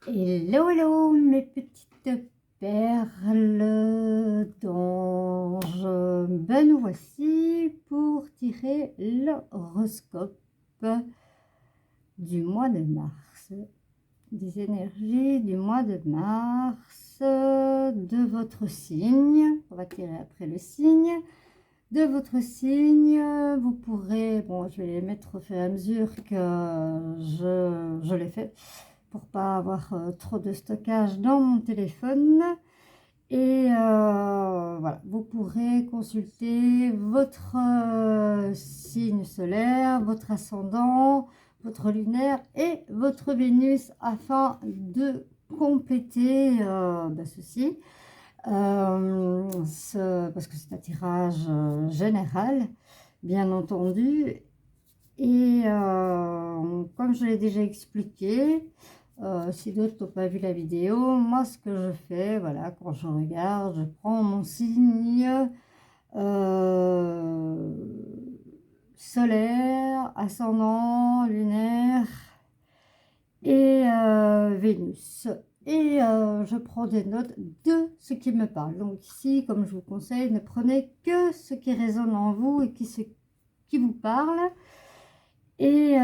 Hello, hello, mes petites perles d'ange. Ben, nous voici pour tirer l'horoscope du mois de mars, des énergies du mois de mars, de votre signe. On va tirer après le signe. De votre signe, vous pourrez, bon, je vais les mettre au fur et à mesure que je les fais, pour pas avoir trop de stockage dans mon téléphone. Et voilà, vous pourrez consulter votre signe solaire, votre ascendant, votre lunaire et votre Vénus afin de compléter ceci. Parce que c'est un tirage général, bien entendu. Et comme je l'ai déjà expliqué, si d'autres n'ont pas vu la vidéo, moi ce que je fais, voilà, quand je regarde, je prends mon signe solaire, ascendant, lunaire et Vénus. Et je prends des notes de ce qui me parle. Donc ici, comme je vous conseille, ne prenez que ce qui résonne en vous et qui vous parle. Et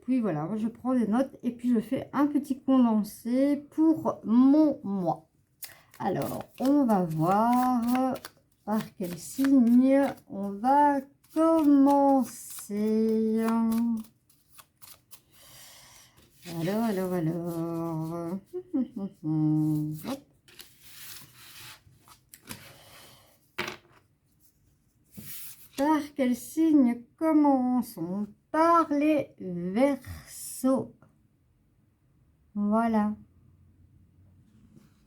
puis voilà, je prends des notes et puis je fais un petit condensé pour mon mois. Alors, on va voir par quel signe on va commencer. Alors. Hop. Par quel signe commençons? Par les Verseaux. Voilà.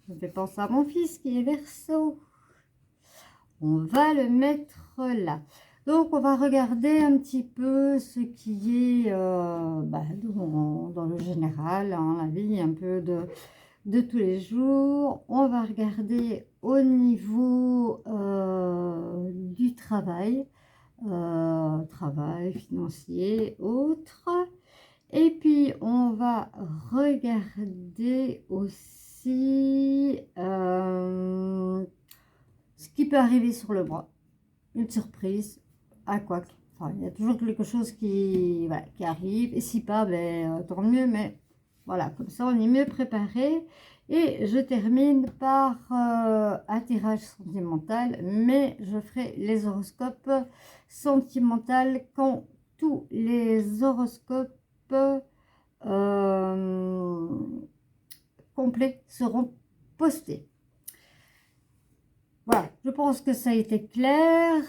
Je fais penser à mon fils qui est Verseau. On va le mettre là. Donc, on va regarder un petit peu ce qui est dans le général, hein, la vie un peu de tous les jours. On va regarder au niveau du travail. Travail financier, autres. Et puis, on va regarder aussi ce qui peut arriver sur le bras. Une surprise, à quoi. Enfin, il y a toujours quelque chose qui arrive. Et si pas, tant mieux. Mais voilà, comme ça, on est mieux préparé. Et je termine par un tirage sentimental, mais je ferai les horoscopes sentimentaux quand tous les horoscopes complets seront postés. Voilà, je pense que ça a été clair.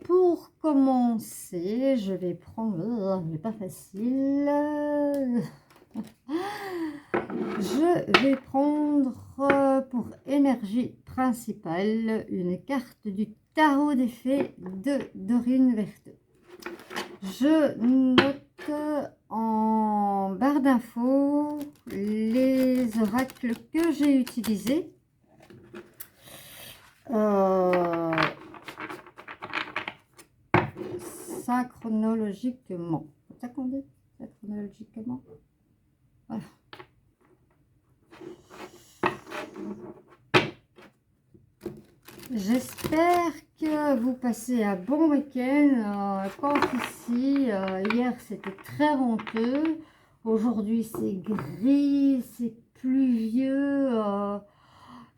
Pour commencer, je vais prendre, c'est pas facile. Je vais prendre pour énergie principale une carte du tarot des fées de Dorine Verteux. Je note en barre d'infos les oracles que j'ai utilisés. Synchronologiquement. C'est ça qu'on dit? Synchronologiquement. Voilà. J'espère que vous passez un bon week-end. Quand ici, hier c'était très venteux, aujourd'hui c'est gris, c'est pluvieux.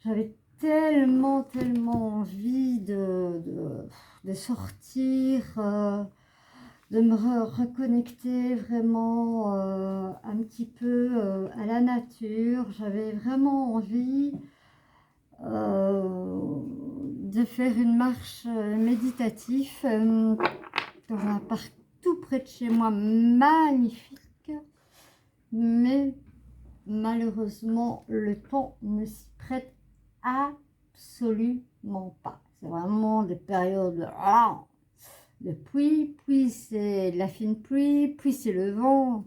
J'avais tellement envie de sortir, de me reconnecter vraiment un petit peu à la nature. J'avais vraiment envie de faire une marche méditative dans un parc tout près de chez moi, magnifique, mais malheureusement le temps ne s'y prête absolument pas. C'est vraiment des périodes de pluie, puis c'est la fine pluie, puis c'est le vent.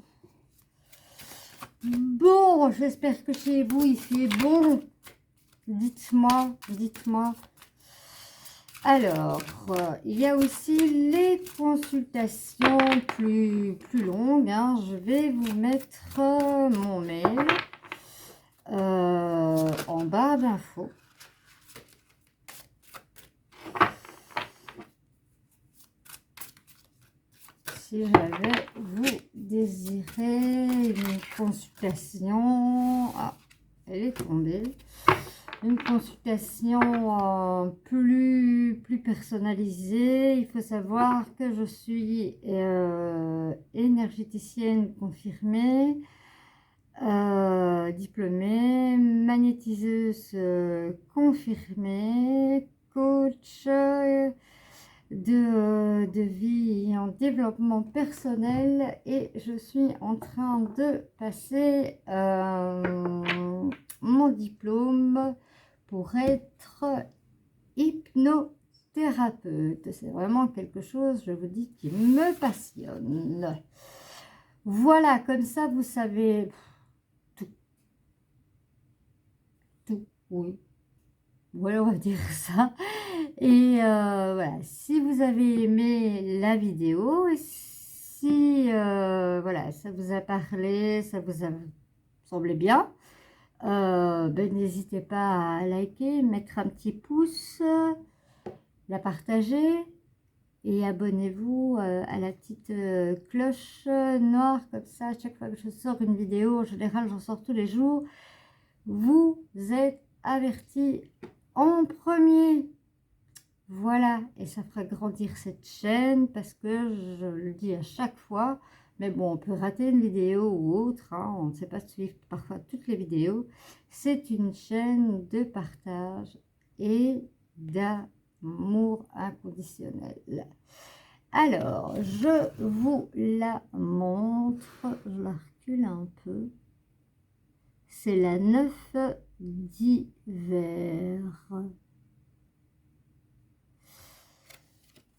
Bon, j'espère que chez vous il fait bon. Dites-moi. Alors, il y a aussi les consultations plus longues. Hein. Je vais vous mettre mon mail. en barre d'infos. Si jamais vous désirez une consultation, ah, elle est tombée, une consultation plus personnalisée, il faut savoir que je suis énergéticienne confirmée, diplômée, magnétiseuse confirmée, coach de vie en développement personnel, et je suis en train de passer mon diplôme pour être hypnothérapeute. C'est vraiment quelque chose, je vous dis, qui me passionne. Voilà, comme ça vous savez tout. Tout, oui. Voilà, on va dire ça. Et voilà, si vous avez aimé la vidéo, si voilà, ça vous a parlé, ça vous a semblé bien, ben, n'hésitez pas à liker, mettre un petit pouce, la partager et abonnez-vous à la petite cloche noire, comme ça, à chaque fois que je sors une vidéo, en général j'en sors tous les jours, vous êtes avertis en premier. Voilà, et ça fera grandir cette chaîne, parce que je le dis à chaque fois, mais bon, on peut rater une vidéo ou autre, hein, on ne sait pas suivre parfois toutes les vidéos. C'est une chaîne de partage et d'amour inconditionnel. Alors, je vous la montre, je la recule un peu. C'est la 9 d'hiver.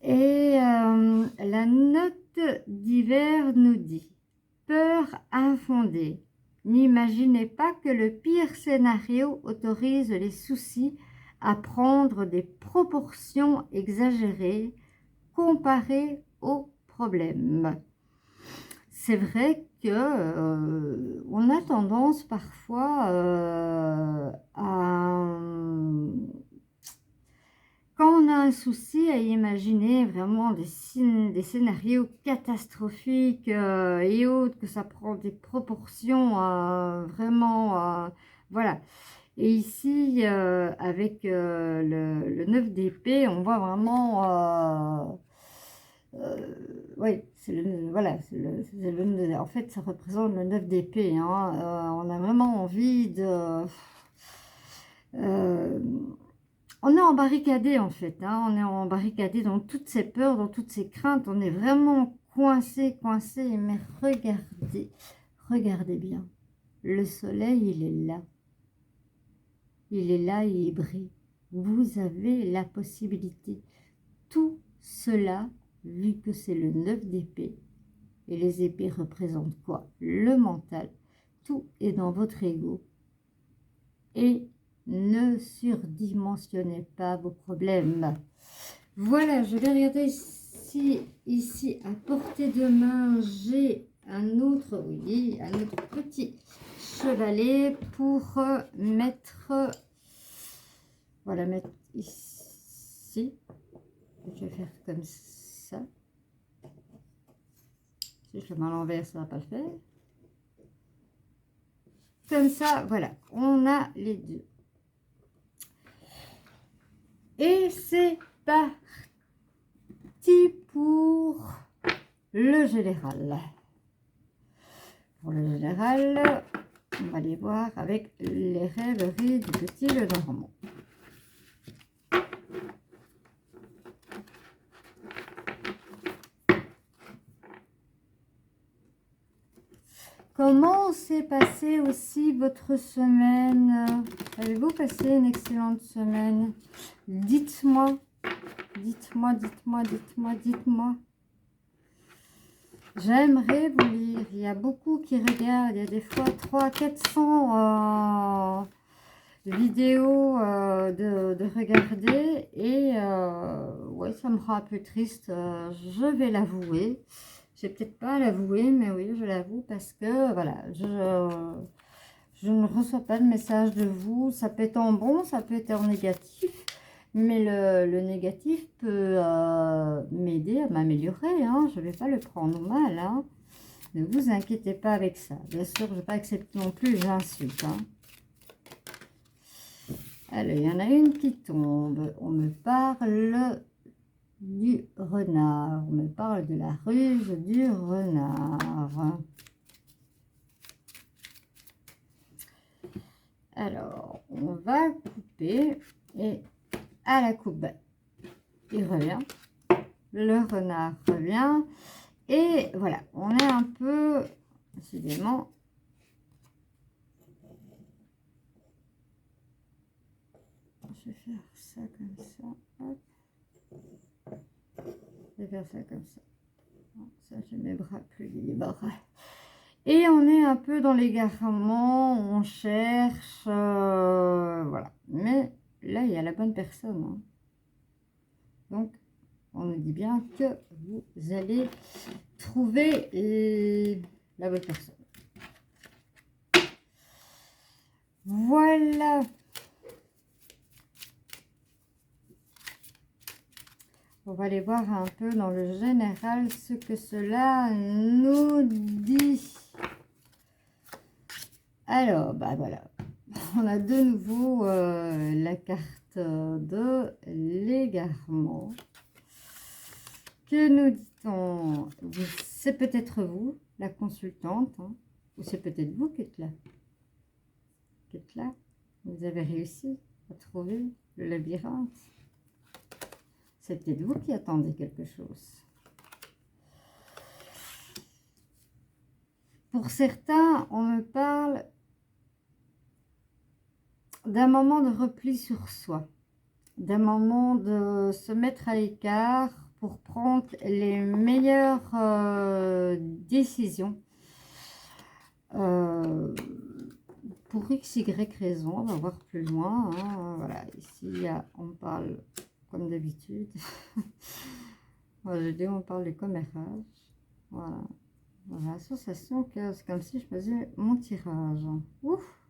Et la note d'hiver nous dit « Peur infondée. N'imaginez pas que le pire scénario autorise les soucis à prendre des proportions exagérées comparées aux problèmes. » C'est vrai que on a tendance parfois quand on a un souci, à imaginer vraiment des scénarios catastrophiques et autres, que ça prend des proportions vraiment, voilà. Et ici, avec le 9 d'épée, on voit vraiment, oui, c'est le, voilà, en fait, ça représente le 9 d'épée, hein. On a vraiment envie de... on est embarricadé en fait, hein, on est embarricadé dans toutes ces peurs, dans toutes ces craintes, on est vraiment coincé, mais regardez, regardez bien, le soleil il est là, il brille, vous avez la possibilité, tout cela, vu que c'est le 9 d'épée, et les épées représentent quoi? Le mental, tout est dans votre ego, et ne surdimensionnez pas vos problèmes. Voilà, je vais regarder si ici à portée de main j'ai un autre, oui, un autre petit chevalet pour mettre, voilà, mettre ici. Je vais faire comme ça. Si je le mets à l'envers, ça ne va pas le faire. Comme ça, voilà, on a les deux. Et c'est parti pour le général. Pour le général, on va aller voir avec les rêveries du petit Lenormand. Comment s'est passée aussi votre semaine? Avez-vous passé une excellente semaine? Dites-moi, dites-moi, dites-moi, dites-moi, dites-moi. J'aimerais vous lire. Il y a beaucoup qui regardent. Il y a des fois 300-400 vidéos de regarder. Et ouais, ça me rend un peu triste. Je vais l'avouer. Je vais peut-être pas l'avouer, mais oui, je l'avoue parce que voilà, Je ne reçois pas de message de vous. Ça peut être en bon, ça peut être en négatif. Mais le négatif peut m'aider à m'améliorer. Hein. Je ne vais pas le prendre mal. Hein. Ne vous inquiétez pas avec ça. Bien sûr, je ne vais pas accepter non plus les insultes. Hein. Alors, il y en a une qui tombe. On me parle du renard. On me parle de la ruse du renard. Alors, on va couper et à la coupe, il revient. Le renard revient. Et voilà, on est un peu, décidément, je vais faire ça comme ça. Hop. Je vais faire ça comme ça. Bon, ça, j'ai mes bras plus libres. Et on est un peu dans l'égarement, on cherche, voilà. Mais là, il y a la bonne personne. Hein. Donc, on nous dit bien que vous allez trouver la bonne personne. Voilà. On va aller voir un peu dans le général ce que cela nous dit. Alors, bah voilà. On a de nouveau la carte de l'égarement. Que nous dit-on? C'est peut-être vous, la consultante, hein, ou c'est peut-être vous qui êtes là. Vous avez réussi à trouver le labyrinthe. C'est peut-être vous qui attendez quelque chose. Pour certains, on me parle d'un moment de repli sur soi, d'un moment de se mettre à l'écart pour prendre les meilleures décisions. Pour x, y raison, on va voir plus loin. Hein, voilà, ici, on parle comme d'habitude. Voilà, je dis, on parle des commérages. Voilà. Voilà, sensation que c'est comme si je faisais mon tirage. Ouf,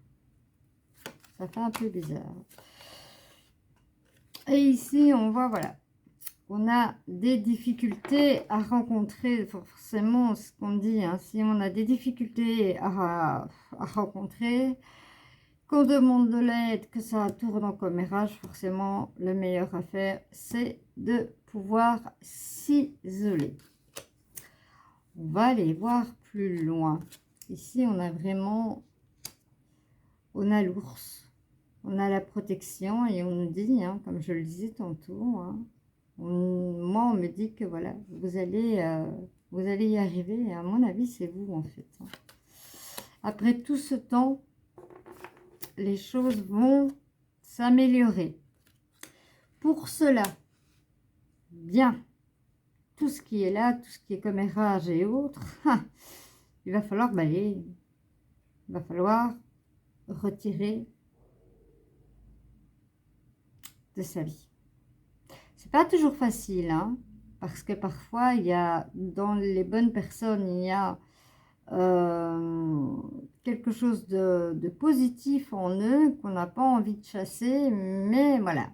ça fait un peu bizarre. Et ici, on voit, voilà, on a des difficultés à rencontrer, forcément, ce qu'on dit, hein, si on a des difficultés à rencontrer, qu'on demande de l'aide, que ça tourne en commérage, forcément, le meilleur à faire, c'est de pouvoir s'isoler. On va aller voir plus loin. Ici, on a vraiment, on a l'ours, on a la protection et on nous dit, hein, comme je le disais tantôt, hein, moi, on me dit que voilà, vous allez y arriver. Et à mon avis, c'est vous, en fait. Hein. Après tout ce temps, les choses vont s'améliorer. Pour cela, bien, tout ce qui est là, tout ce qui est commérage et autres, il va falloir balayer. Il va falloir retirer de sa vie. C'est pas toujours facile, hein, parce que parfois, il y a, dans les bonnes personnes, il y a quelque chose de positif en eux qu'on n'a pas envie de chasser, mais voilà.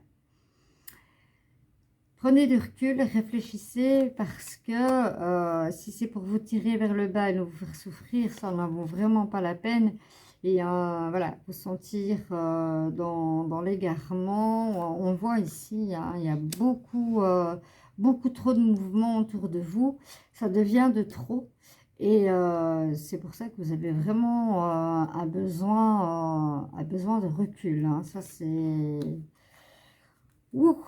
Prenez du recul, réfléchissez, parce que si c'est pour vous tirer vers le bas et nous faire souffrir, ça n'en vaut vraiment pas la peine. Et voilà, vous sentir dans l'égarement. On voit ici, hein, il y a beaucoup trop de mouvements autour de vous. Ça devient de trop. Et c'est pour ça que vous avez vraiment un besoin de recul. Hein. Ça, c'est... Ouh,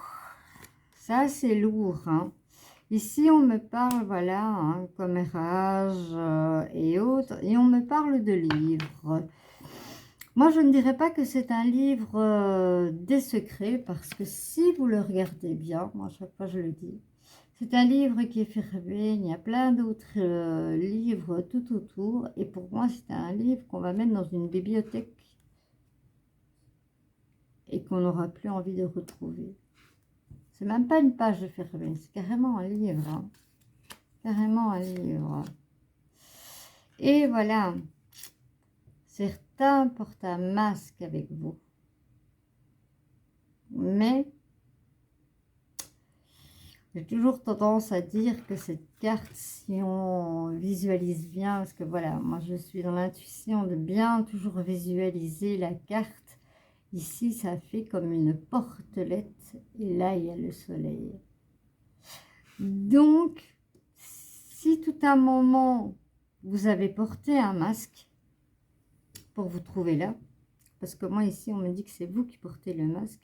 ça, c'est lourd. Hein. Ici, on me parle, voilà, hein, commérage et autres. Et on me parle de livres. Moi, je ne dirais pas que c'est un livre des secrets. Parce que si vous le regardez bien, moi, à chaque fois, je le dis, c'est un livre qui est fermé, il y a plein d'autres livres tout autour. Et pour moi, c'est un livre qu'on va mettre dans une bibliothèque et qu'on n'aura plus envie de retrouver. C'est même pas une page fermée, c'est carrément un livre. Hein. Carrément un livre. Et voilà, porte un masque avec vous. Mais j'ai toujours tendance à dire que cette carte, si on visualise bien, parce que voilà, moi je suis dans l'intuition de bien toujours visualiser la carte. Ici, ça fait comme une portelette et là, il y a le soleil. Donc, si tout un moment, vous avez porté un masque pour vous trouver là, parce que moi ici, on me dit que c'est vous qui portez le masque,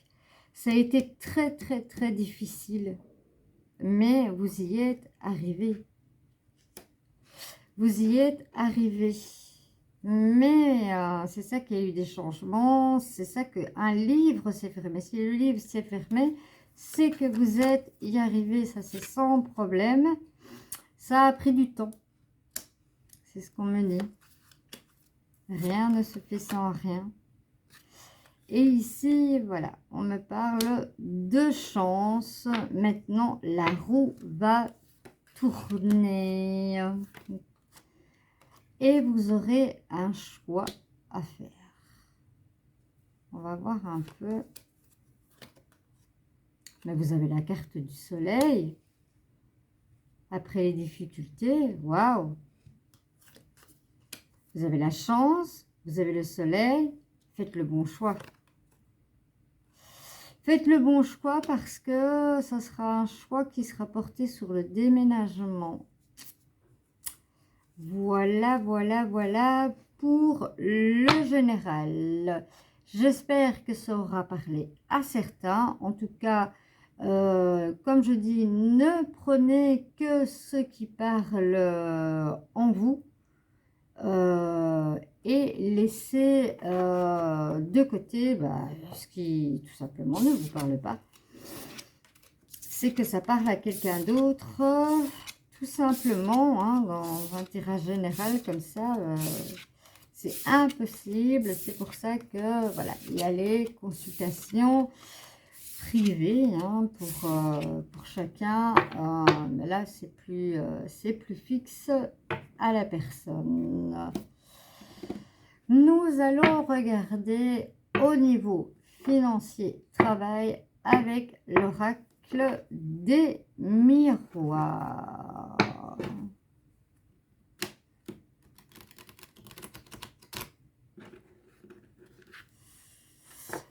ça a été très, très, très difficile. Mais vous y êtes arrivé. Vous y êtes arrivé. Mais c'est ça qu'il y a eu des changements. C'est ça qu'un livre s'est fermé. Si le livre s'est fermé, c'est que vous êtes y arrivé. Ça, c'est sans problème. Ça a pris du temps. C'est ce qu'on me dit. Rien ne se fait sans rien. Et ici, voilà, on me parle de chance. Maintenant, la roue va tourner. Et vous aurez un choix à faire. On va voir un peu. Mais vous avez la carte du soleil. Après les difficultés, waouh! Vous avez la chance, vous avez le soleil. Faites le bon choix. Faites le bon choix parce que ça sera un choix qui sera porté sur le déménagement. Voilà, voilà, voilà pour le général. J'espère que ça aura parlé à certains. En tout cas, comme je dis, ne prenez que ce qui parle en vous. Et laissez de côté ce qui tout simplement ne vous parle pas. C'est que ça parle à quelqu'un d'autre, tout simplement, hein, dans un tirage général comme ça, c'est impossible. C'est pour ça que voilà, il y a les consultations privées hein, pour chacun. Mais là, c'est plus fixe à la personne. Nous allons regarder au niveau financier, travail avec l'oracle des miroirs.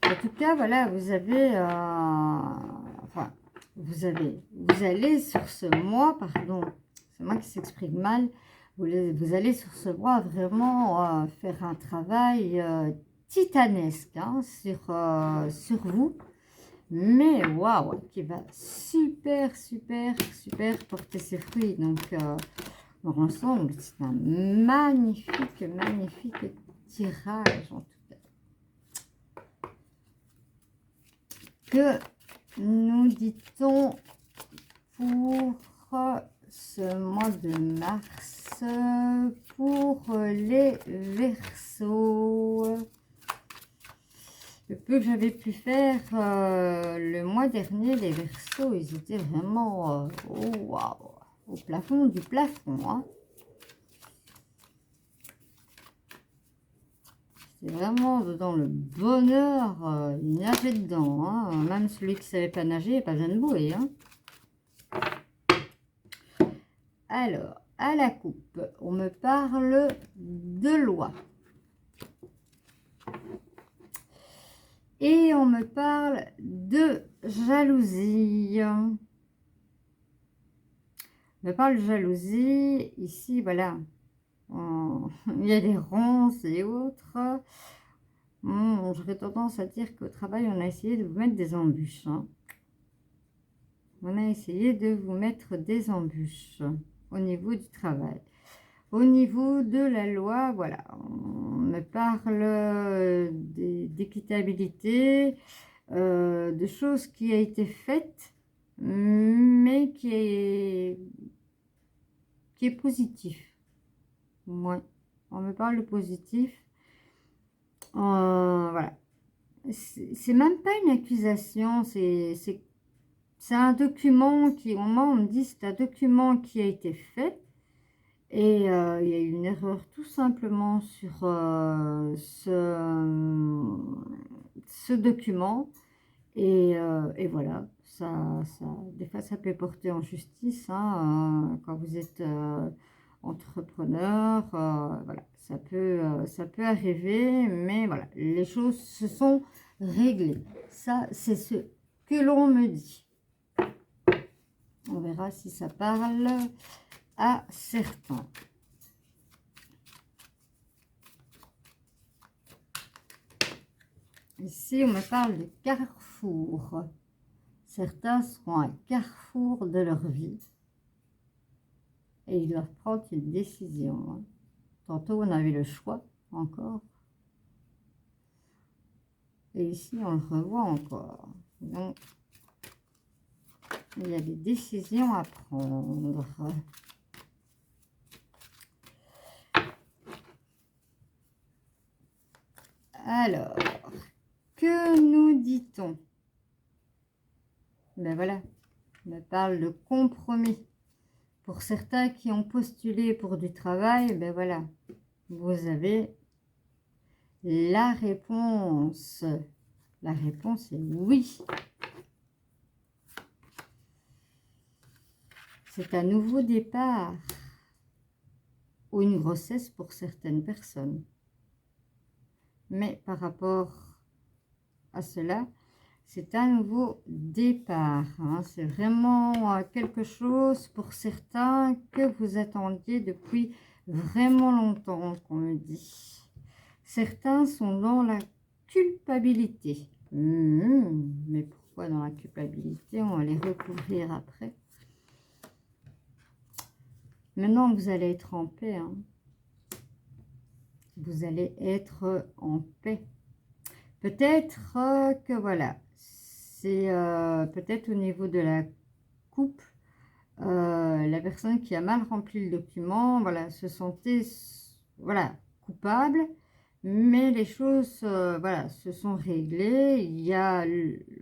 En tout cas, voilà, vous avez, enfin, vous allez sur ce mois, pardon, c'est moi qui s'exprime mal, vous allez sur ce mois vraiment faire un travail titanesque hein, sur vous, mais waouh, qui va super, super, super porter ses fruits. Donc, dans l'ensemble, c'est un magnifique, magnifique tirage en tout cas. Que nous dit-on pour ce mois de mars pour les Verseaux? Le peu que j'avais pu faire le mois dernier, les Verseaux, ils étaient vraiment au plafond du plafond. Hein. C'est vraiment dans le bonheur, il nageait dedans. Hein. Même celui qui ne savait pas nager, il n'y a pas besoin de bouée. Hein. Alors, à la coupe, on me parle de loi. Et on me parle de jalousie. On me parle de jalousie. Ici, voilà. Il y a des ronces et autres. J'aurais tendance à dire qu'au travail, on a essayé de vous mettre des embûches. Hein. On a essayé de vous mettre des embûches au niveau du travail. Au niveau de la loi, voilà, on me parle d'équitabilité, de choses qui a été faites, mais qui est positif. Ouais, on me parle de positif. Voilà. C'est même pas une accusation, c'est un document qui, au moment où on me dit c'est un document qui a été fait, Et il y a eu une erreur tout simplement sur ce document. Et voilà, des fois, ça peut porter en justice, hein, quand vous êtes entrepreneur, voilà, ça peut arriver, mais voilà, les choses se sont réglées. Ça, c'est ce que l'on me dit. On verra si ça parle à certains. Ici, on me parle de carrefour. Certains seront à un carrefour de leur vie et ils doivent prendre une décision, hein. Tantôt, on avait le choix encore. Et ici, on le revoit encore. Donc, il y a des décisions à prendre. Alors, que nous dit-on? Ben voilà, on me parle de compromis. Pour certains qui ont postulé pour du travail, ben voilà, vous avez la réponse. La réponse est oui. C'est un nouveau départ ou une grossesse pour certaines personnes. Mais par rapport à cela, c'est un nouveau départ, hein. C'est vraiment quelque chose pour certains que vous attendiez depuis vraiment longtemps, qu'on me dit. Certains sont dans la culpabilité. Mais pourquoi dans la culpabilité? On va les recouvrir après. Maintenant, vous allez être en paix, hein. Vous allez être en paix. Peut-être que voilà, c'est peut-être au niveau de la coupe, la personne qui a mal rempli le document, voilà, se sentait voilà, coupable, mais les choses voilà, se sont réglées. Il y a,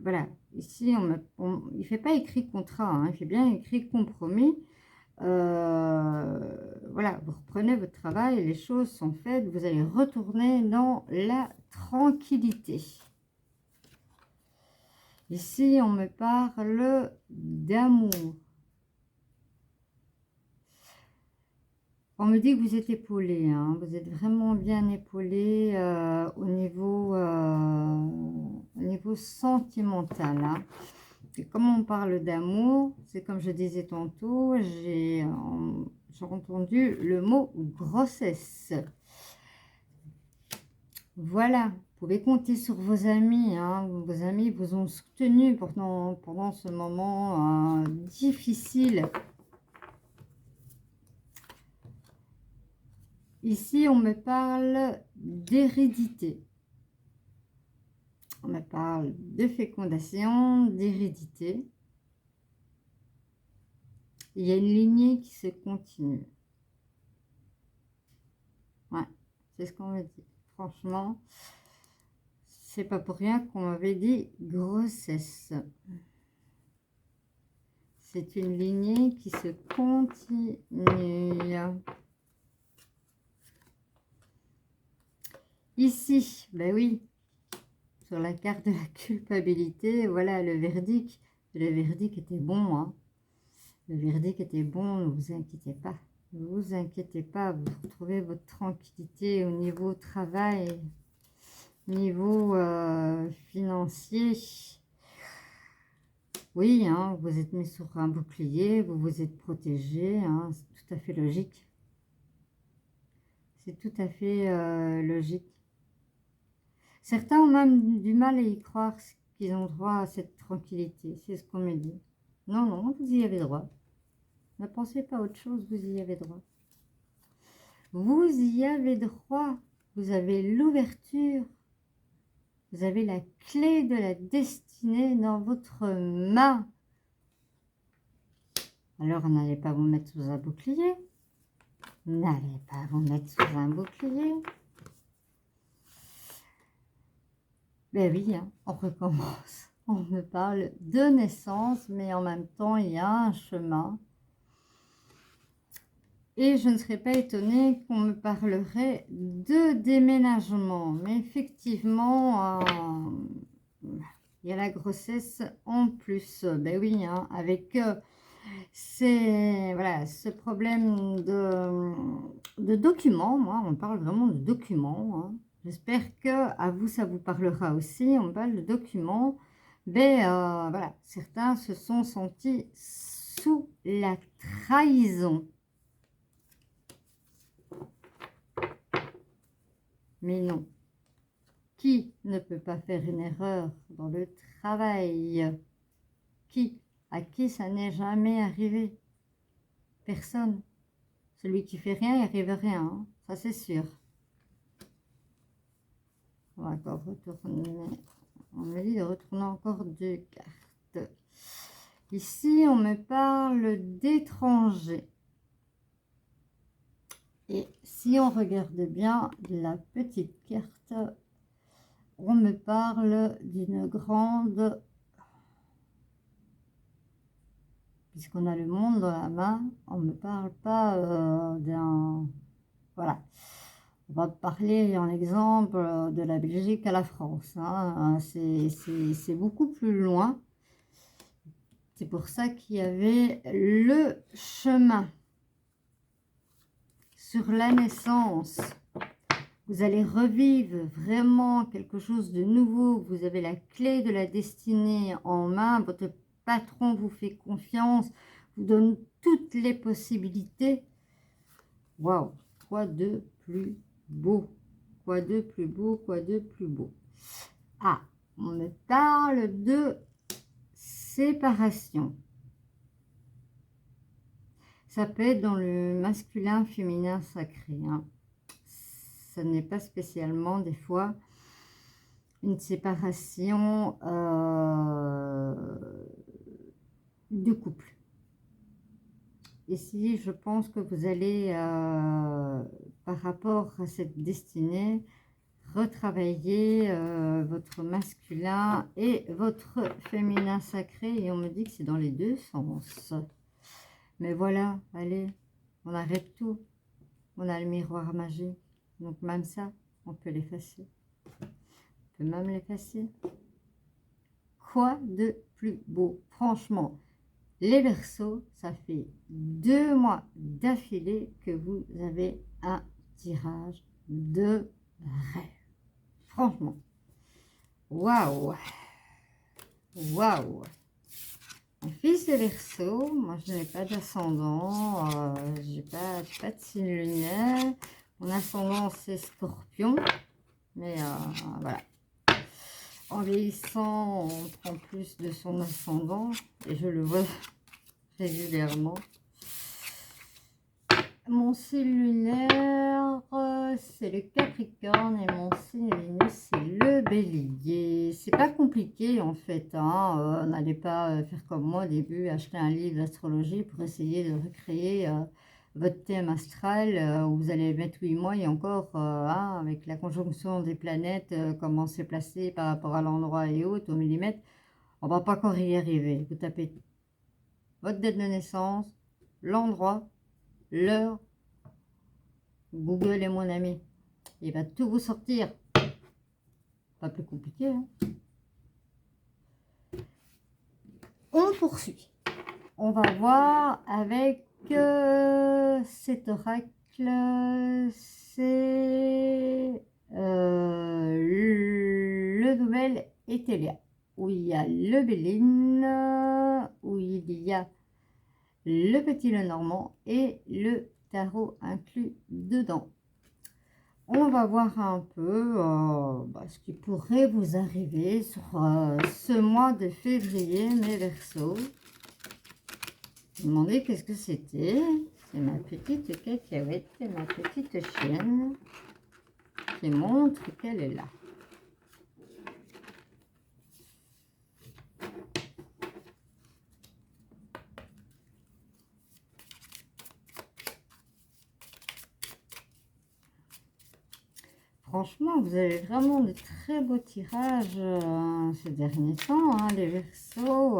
voilà, ici, il ne fait pas écrit contrat, hein, il fait bien écrit compromis. Voilà, vous reprenez votre travail, les choses sont faites, vous allez retourner dans la tranquillité. Ici, on me parle d'amour. On me dit que vous êtes épaulé, hein, vous êtes vraiment bien épaulé au niveau sentimental, hein. Et comme on parle d'amour, c'est comme je disais tantôt, j'ai entendu le mot grossesse. Voilà, vous pouvez compter sur vos amis, hein. Vos amis vous ont soutenu pendant ce moment difficile. Ici, on me parle d'hérédité. On me parle de fécondation, d'hérédité. Il y a une lignée qui se continue. Ouais, c'est ce qu'on me dit. Franchement, c'est pas pour rien qu'on m'avait dit grossesse. C'est une lignée qui se continue. Ici, ben oui, sur la carte de la culpabilité, voilà le verdict. Le verdict était bon, hein. Le verdict était bon, ne vous inquiétez pas. Ne vous inquiétez pas, vous retrouvez votre tranquillité au niveau travail, niveau financier. Oui, hein, vous êtes mis sur un bouclier, vous vous êtes protégé, hein, c'est tout à fait logique. C'est tout à fait logique. Certains ont même du mal à y croire qu'ils ont droit à cette tranquillité. C'est ce qu'on me dit. Non, non, vous y avez droit. Ne pensez pas à autre chose, vous y avez droit. Vous y avez droit. Vous avez l'ouverture. Vous avez la clé de la destinée dans votre main. Alors, n'allez pas vous mettre sous un bouclier. N'allez pas vous mettre sous un bouclier. Ben oui, hein, on recommence. On me parle de naissance, mais en même temps, il y a un chemin. Et je ne serais pas étonnée qu'on me parlerait de déménagement. Mais effectivement, il y a la grossesse en plus. Ben oui, hein, avec voilà, ce problème de documents. Moi, on parle vraiment de documents. Hein. J'espère que à vous, ça vous parlera aussi. On parle de documents. Ben voilà, certains se sont sentis sous la trahison. Mais non, qui ne peut pas faire une erreur dans le travail? Qui? À qui ça n'est jamais arrivé? Personne. Celui qui fait rien, il arrive à rien, hein. Ça c'est sûr. On va encore retourner. On me dit de retourner encore deux cartes. Ici, on me parle d'étrangers. Et si on regarde bien la petite carte, on me parle d'une grande... Puisqu'on a le monde dans la main, on ne me parle pas d'un... Voilà. On va parler en exemple de la Belgique à la France. Hein. C'est beaucoup plus loin. C'est pour ça qu'il y avait le chemin sur la naissance. Vous allez revivre vraiment quelque chose de nouveau. Vous avez la clé de la destinée en main. Votre patron vous fait confiance, vous donne toutes les possibilités. Waouh, quoi de plus beau? Quoi de plus beau? Quoi de plus beau? Ah, on me parle de séparation. Ça peut être dans le masculin, féminin, sacré. Hein. Ça n'est pas spécialement des fois une séparation de couple. Ici, je pense que vous allez, par rapport à cette destinée, retravailler votre masculin et votre féminin sacré. Et on me dit que c'est dans les deux sens. Mais voilà, allez, on arrête tout. On a le miroir magique. Donc même ça, on peut l'effacer. On peut même l'effacer. Quoi de plus beau? Franchement, les Verseaux, ça fait 2 mois d'affilée que vous avez un tirage de rêve. Franchement. Waouh! Waouh! Mon fils est Verseau, moi je n'ai pas d'ascendant, j'ai pas de signe lunaire. Mon ascendant c'est Scorpion, mais voilà. En vieillissant, on prend plus de son ascendant et je le vois régulièrement. Mon signe lunaire, c'est le Capricorne et mon signe lunaire, c'est le Bélier. C'est pas compliqué en fait. Hein. N'allez pas faire comme moi au début, acheter un livre d'astrologie pour essayer de recréer votre thème astral où vous allez mettre 8 mois et encore hein, avec la conjonction des planètes, comment c'est placé par rapport à l'endroit et autres au millimètre. On va pas encore y arriver. Vous tapez votre date de naissance, l'endroit, l'heure, Google est mon ami. Il va tout vous sortir. Pas plus compliqué. Hein. On poursuit. On va voir avec cet oracle. C'est le nouvel Etelia. Où il y a le Béline, où il y a le petit Lenormand et le tarot inclus dedans. On va voir un peu ce qui pourrait vous arriver sur ce mois de février, mes Verseaux. Je me demandais qu'est-ce que c'était. C'est ma petite cacahuète, ma petite chienne qui montre qu'elle est là. Franchement, vous avez vraiment de très beaux tirages ces derniers temps, hein, les Verseaux.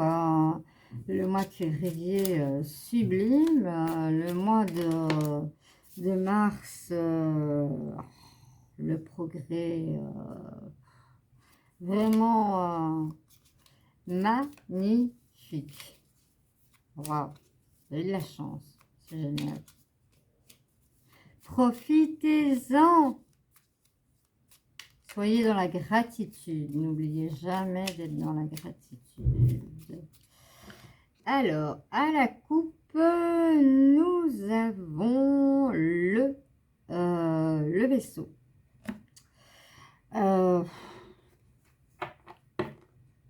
Le mois de février sublime. Le mois de mars, le progrès vraiment magnifique. Waouh, vous avez de la chance, c'est génial. Profitez-en. Soyez dans la gratitude. N'oubliez jamais d'être dans la gratitude. Alors, à la coupe, nous avons le vaisseau.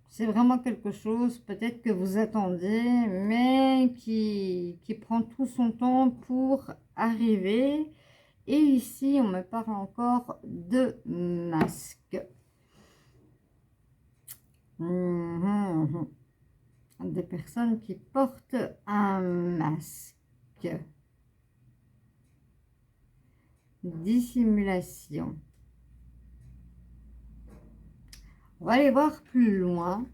C'est vraiment quelque chose peut-être que vous attendez, mais qui prend tout son temps pour arriver. Et ici, on me parle encore de masque. Des personnes qui portent un masque. Dissimulation. On va aller voir plus loin.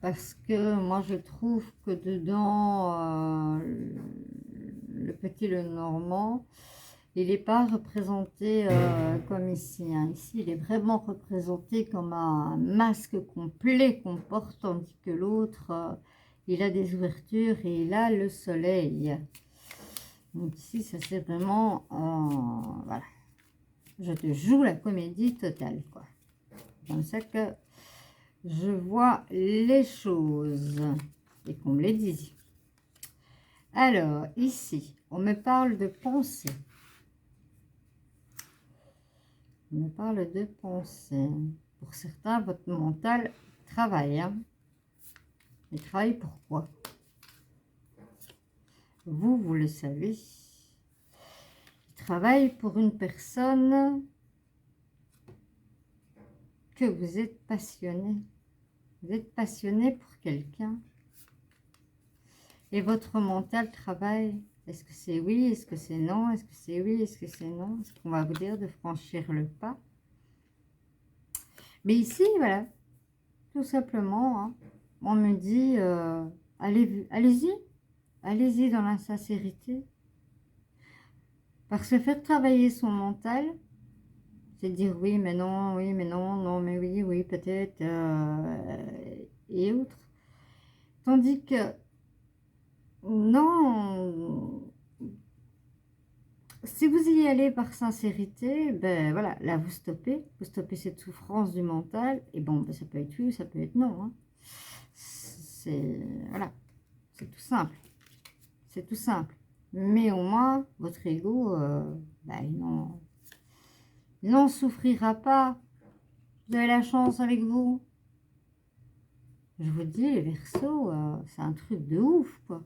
Parce que moi, je trouve que dedans, le petit Lenormand, il n'est pas représenté comme ici. Hein. Ici, il est vraiment représenté comme un masque complet qu'on porte, tandis que l'autre, il a des ouvertures et il a le soleil. Donc ici, ça c'est vraiment... voilà. Je te joue la comédie totale, quoi. Comme ça que je vois les choses et qu'on me les dise. Alors, ici, on me parle de pensée. On me parle de pensée. Pour certains, votre mental travaille. Hein. Il travaille pourquoi? Vous, vous le savez. Il travaille pour une personne que vous êtes passionné. Vous êtes passionné pour quelqu'un. Et votre mental travaille. Est-ce que c'est oui? Est-ce que c'est non? Est-ce que c'est oui? Est-ce que c'est non? Est-ce qu'on va vous dire de franchir le pas? Mais ici, voilà, tout simplement, hein, on me dit, allez-y, allez-y dans la sincérité. Parce que faire travailler son mental, c'est dire oui, mais non, non, mais oui, oui, peut-être, et autres. Tandis que, non, si vous y allez par sincérité, ben voilà, là vous stoppez cette souffrance du mental, et bon, ben, ça peut être oui, ça peut être non. Hein. C'est, voilà, c'est tout simple. C'est tout simple. Mais au moins, votre ego, ben, il n'en souffrira pas. Vous avez la chance avec vous. Je vous dis, les Verseaux, c'est un truc de ouf, quoi.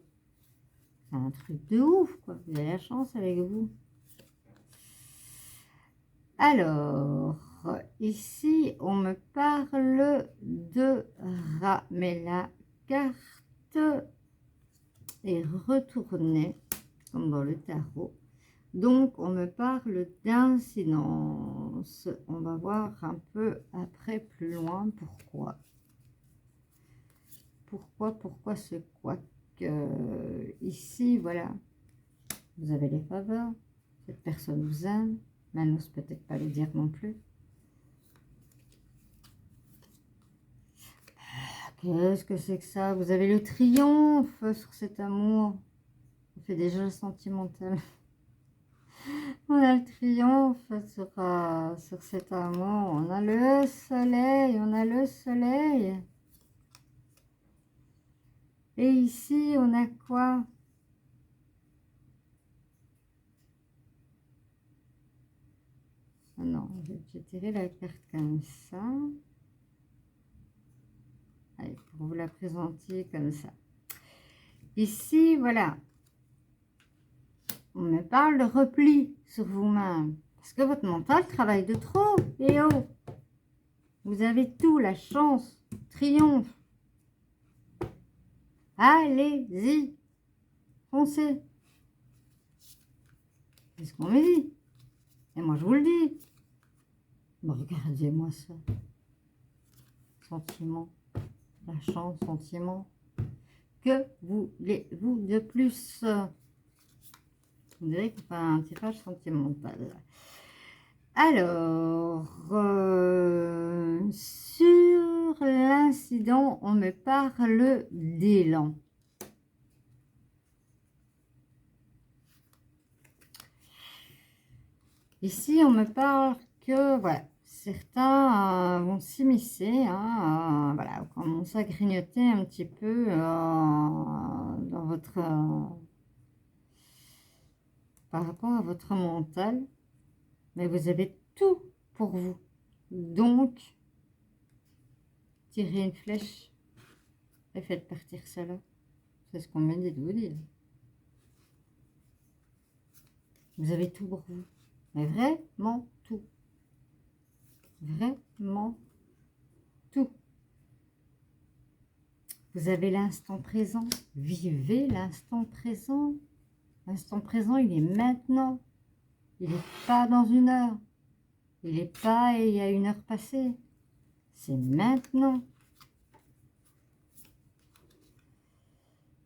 C'est un truc de ouf, quoi. Vous avez la chance avec vous. Alors, ici, on me parle de rat. Mais la carte est retournée, comme dans le tarot. Donc, on me parle d'incidence. On va voir un peu après, plus loin, pourquoi. Pourquoi ce quoi que ici, voilà, vous avez les faveurs. Cette personne vous aime, mais elle n'ose peut-être pas le dire non plus. Qu'est-ce que c'est que ça? Vous avez le triomphe sur cet amour. On fait déjà sentimental. On a le triomphe sur cet amour. On a le soleil. On a le soleil. Et ici, on a quoi? Non, j'ai tiré la carte comme ça. Allez, pour vous la présenter comme ça. Ici, voilà. On me parle de repli sur vous-même. Parce que votre mental travaille de trop. Et oh, vous avez tout, la chance, triomphe. Allez-y, foncez. C'est ce qu'on me dit. Et moi, je vous le dis. Bon, regardez-moi ça. Sentiment. la chance, sentiment. Que voulez-vous de plus? On dirait qu'on fait un tirage sentimental. Alors, sur l'incident, on me parle d'élan. Ici, on me parle que, voilà, certains vont s'immiscer, hein, voilà, commencer à grignoter un petit peu dans votre, par rapport à votre mental, mais vous avez tout pour vous. Donc, tirez une flèche et faites partir cela. C'est ce qu'on me dit de vous dire. Vous avez tout pour vous. Mais vraiment tout. Vraiment tout. Vous avez l'instant présent. Vivez l'instant présent. L'instant présent, il est maintenant. Il n'est pas dans une heure. Il n'est pas il y a une heure passée. C'est maintenant.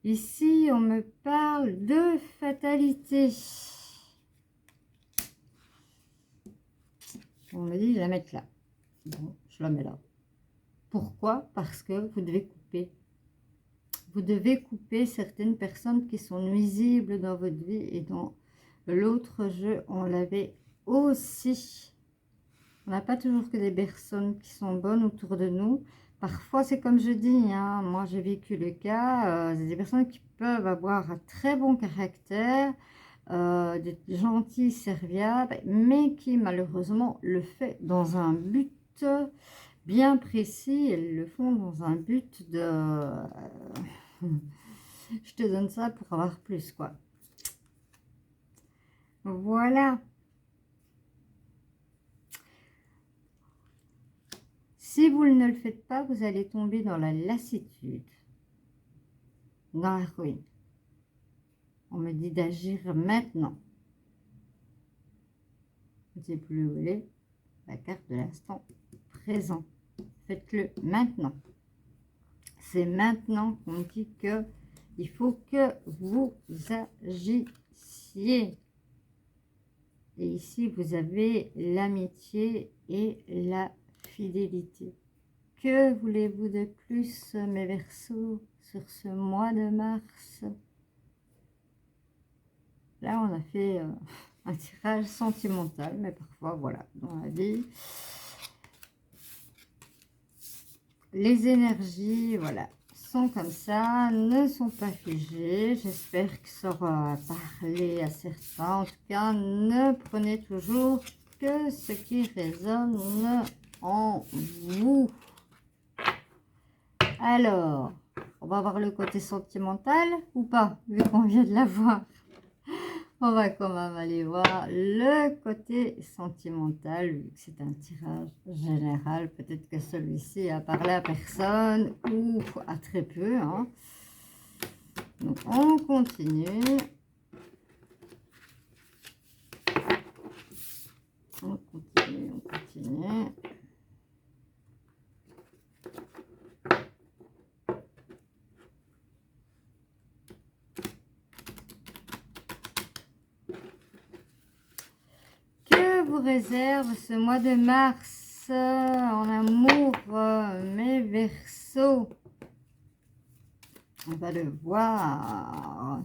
Ici, on me parle de fatalité. On me dit de la mettre là. Bon, je la mets là. Pourquoi? Parce que vous devez couper. Vous devez couper certaines personnes qui sont nuisibles dans votre vie. Et dans l'autre jeu, on l'avait aussi. On n'a pas toujours que des personnes qui sont bonnes autour de nous. Parfois, c'est comme je dis, hein, moi j'ai vécu le cas, c'est des personnes qui peuvent avoir un très bon caractère, des gentils, serviables, mais qui malheureusement le fait dans un but bien précis. Elles le font dans un but de... je te donne ça pour avoir plus, quoi. Voilà. Si vous ne le faites pas, vous allez tomber dans la lassitude, dans la ruine. On me dit d'agir maintenant. Je ne sais plus où elle est. La carte de l'instant présent. Faites-le maintenant. C'est maintenant qu'on dit que il faut que vous agissiez. Et ici, vous avez l'amitié et la fidélité. Que voulez-vous de plus, mes Verseaux, sur ce mois de mars? Là, on a fait un tirage sentimental, mais parfois, voilà, dans la vie, les énergies, voilà, sont comme ça, ne sont pas figées. J'espère que ça aura parlé à certains. En tout cas, ne prenez toujours que ce qui résonne en vous. Alors, on va voir le côté sentimental ou pas, vu qu'on vient de la voir. On va quand même aller voir le côté sentimental, vu que c'est un tirage général. Peut-être que celui-ci a parlé à personne ou à très peu, hein. Donc, on continue. On continue, on continue. Vous réserve ce mois de mars en amour, mes Verseaux? On va le voir.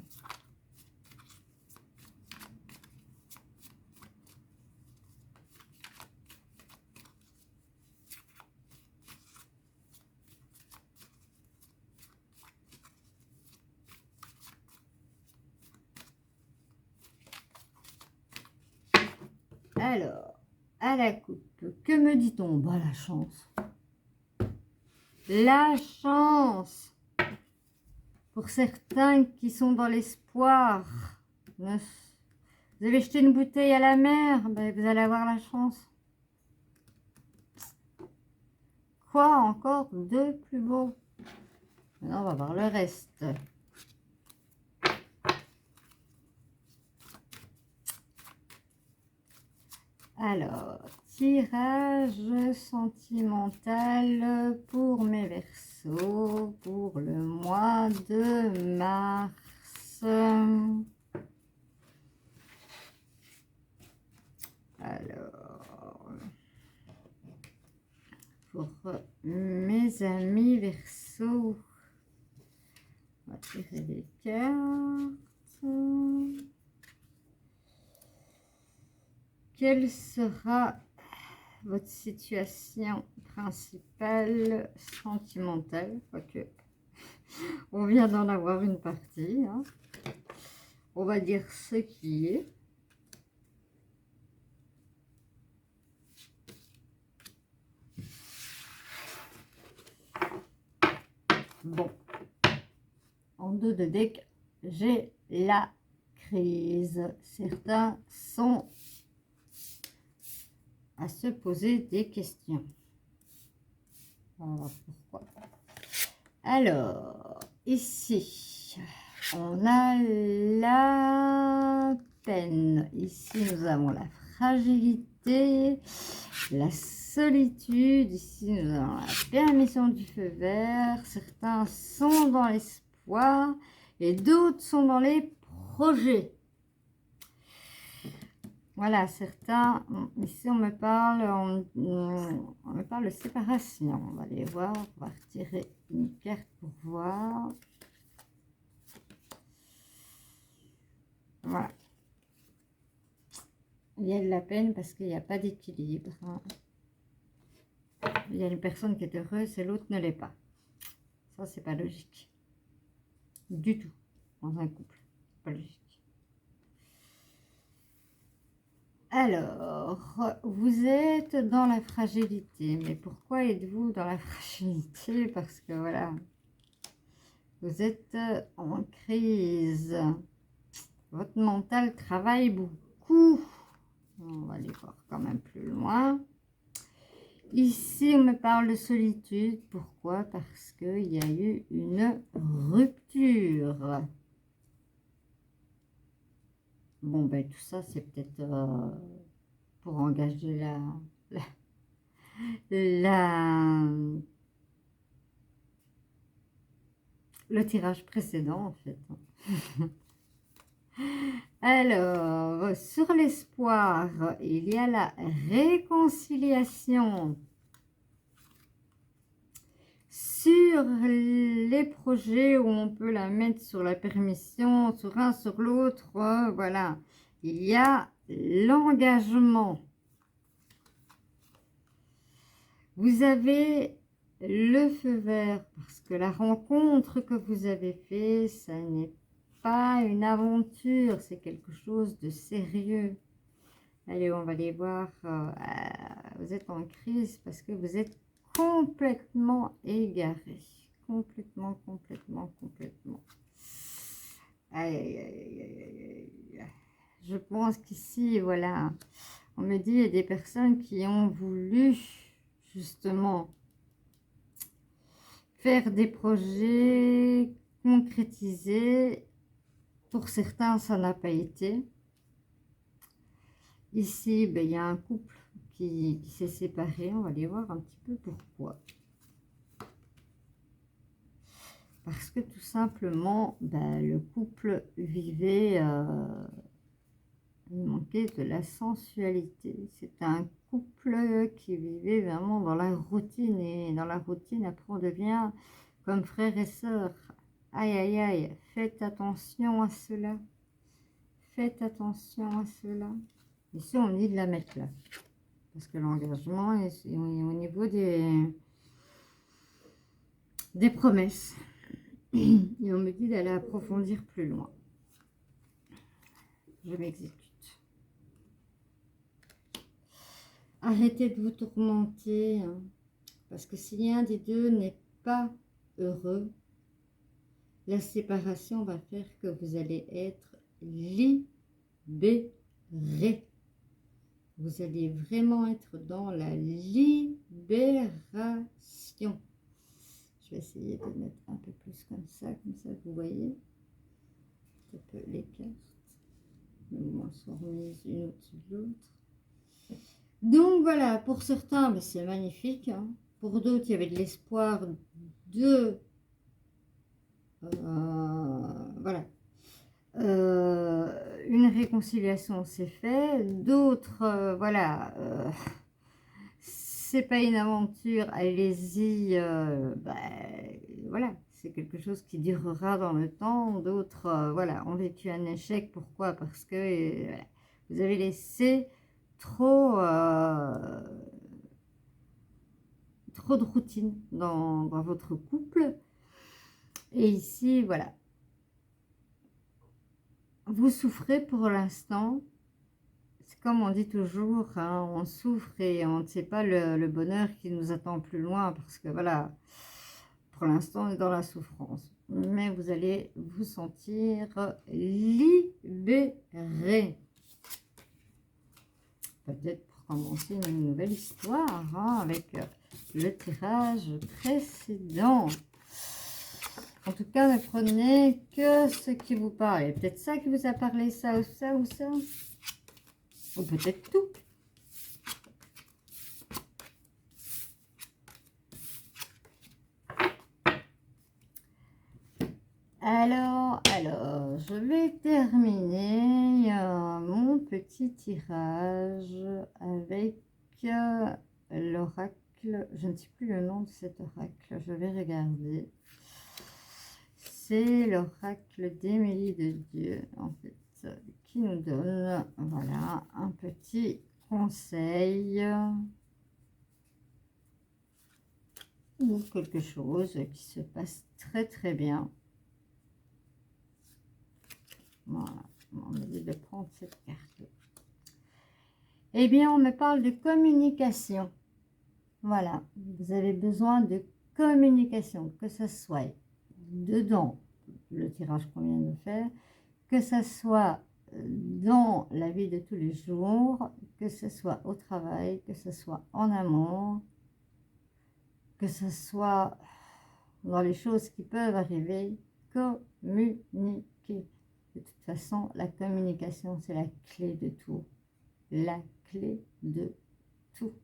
Alors, à la coupe, que me dit-on? Bah, la chance. La chance. Pour certains qui sont dans l'espoir. Vous avez jeté une bouteille à la mer, ben vous allez avoir la chance. Quoi encore de plus beau? Maintenant, on va voir le reste. Alors, tirage sentimental pour mes Verseaux pour le mois de mars. Alors, pour mes amis Verseaux, on va tirer des cartes. Quelle sera votre situation principale sentimentale? Quoique, on vient d'en avoir une partie. Hein. On va dire ce qui est. Bon. En dos de deck, j'ai la crise. Certains sont à se poser des questions. Alors, pourquoi? Alors, ici, on a la peine. Ici, nous avons la fragilité, la solitude. Ici, nous avons la permission du feu vert. Certains sont dans l'espoir et d'autres sont dans les projets. Voilà, certains, ici on me parle de séparation. On va aller voir, on va retirer une carte pour voir. Voilà. Il y a de la peine parce qu'il n'y a pas d'équilibre. Hein. Il y a une personne qui est heureuse et l'autre ne l'est pas. Ça, c'est pas logique. Du tout. Dans un couple. C'est pas logique. Alors, vous êtes dans la fragilité. Mais pourquoi êtes-vous dans la fragilité? Parce que voilà, vous êtes en crise. Votre mental travaille beaucoup. On va aller voir quand même plus loin. Ici, on me parle de solitude. Pourquoi? Parce qu'il y a eu une rupture. Bon, ben tout ça, c'est peut-être pour engager le tirage précédent, en fait. Alors, sur l'espoir, il y a la réconciliation. Sur les projets où on peut la mettre sur la permission, sur un, sur l'autre, voilà. Il y a l'engagement. Vous avez le feu vert parce que la rencontre que vous avez faite, ça n'est pas une aventure, c'est quelque chose de sérieux. Allez, on va aller voir. Vous êtes en crise parce que vous êtes complètement égaré. Complètement. Aïe, aïe, aïe, aïe, aïe. Je pense qu'ici, voilà, on me dit il y a des personnes qui ont voulu justement faire des projets concrétisés. Pour certains, ça n'a pas été. Ici, ben, il y a un couple qui s'est séparé. On va aller voir un petit peu pourquoi. Parce que tout simplement, ben, le couple vivait, il manquait de la sensualité. C'est un couple qui vivait vraiment dans la routine. Et dans la routine, après, on devient comme frères et sœurs. Aïe, aïe, aïe. Faites attention à cela. Faites attention à cela. Ici, on dit de la mettre là. Parce que l'engagement est au niveau des promesses. Et on me dit d'aller approfondir plus loin. Je m'exécute. Arrêtez de vous tourmenter. Hein, parce que si un des deux n'est pas heureux, la séparation va faire que vous allez être libéré. Vous allez vraiment être dans la libération. Je vais essayer de mettre un peu plus comme ça vous voyez un peu les cartes. Au moins sont remises une au-dessus de l'autre. Donc voilà, pour certains, ben, c'est magnifique, hein. Pour d'autres, il y avait de l'espoir de... voilà. Une réconciliation s'est faite. D'autres, voilà, c'est pas une aventure, allez-y, ben, voilà, c'est quelque chose qui durera dans le temps. D'autres, voilà, ont vécu un échec. Pourquoi? Parce que voilà, vous avez laissé trop, trop de routine dans votre couple. Et ici, voilà, vous souffrez pour l'instant. C'est comme on dit toujours, hein, on souffre et on ne sait pas le bonheur qui nous attend plus loin parce que voilà, pour l'instant on est dans la souffrance. Mais vous allez vous sentir libéré. Peut-être pour commencer une nouvelle histoire, hein, avec le tirage précédent. En tout cas, ne prenez que ce qui vous parle. Peut-être ça qui vous a parlé, ça ou ça ou ça. Ou peut-être tout. Alors, je vais terminer mon petit tirage avec l'oracle. Je ne sais plus le nom de cet oracle, je vais regarder. C'est l'oracle d'Émilie de Dieu, en fait, qui nous donne, voilà, un petit conseil ou quelque chose qui se passe très très bien. Voilà, on m'a dit de prendre cette carte. Eh bien, on me parle de communication. Voilà, vous avez besoin de communication, que ce soit dedans le tirage qu'on vient de faire, que ce soit dans la vie de tous les jours, que ce soit au travail, que ce soit en amour, que ce soit dans les choses qui peuvent arriver, communiquer. De toute façon, la communication, c'est la clé de tout. La clé de tout.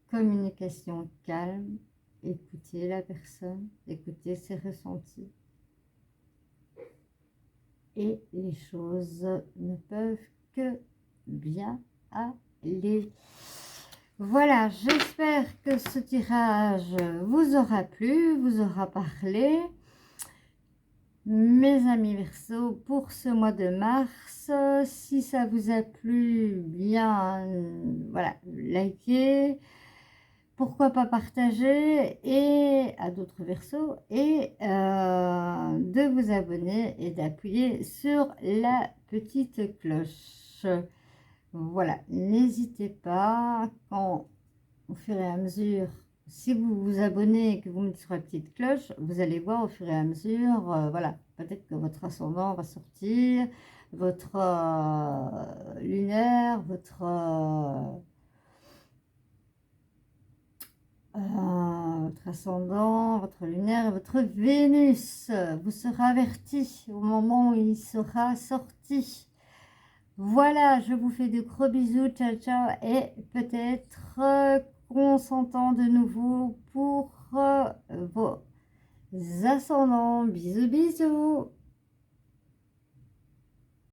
Communication calme, écoutez la personne, écoutez ses ressentis. Et les choses ne peuvent que bien aller. Voilà, j'espère que ce tirage vous aura plu, vous aura parlé. Mes amis Verseau, pour ce mois de mars, si ça vous a plu, bien, voilà, likez, pourquoi pas partager et à d'autres Verseaux et de vous abonner et d'appuyer sur la petite cloche. Voilà, n'hésitez pas, quand au fur et à mesure, si vous vous abonnez et que vous mettez sur la petite cloche, vous allez voir au fur et à mesure, voilà, peut-être que votre ascendant va sortir, votre lunaire, votre ascendant, votre lunaire et votre Vénus vous sera averti au moment où il sera sorti. Voilà, je vous fais de gros bisous, ciao ciao, et peut-être qu'on s'entend de nouveau pour vos ascendants. Bisous bisous.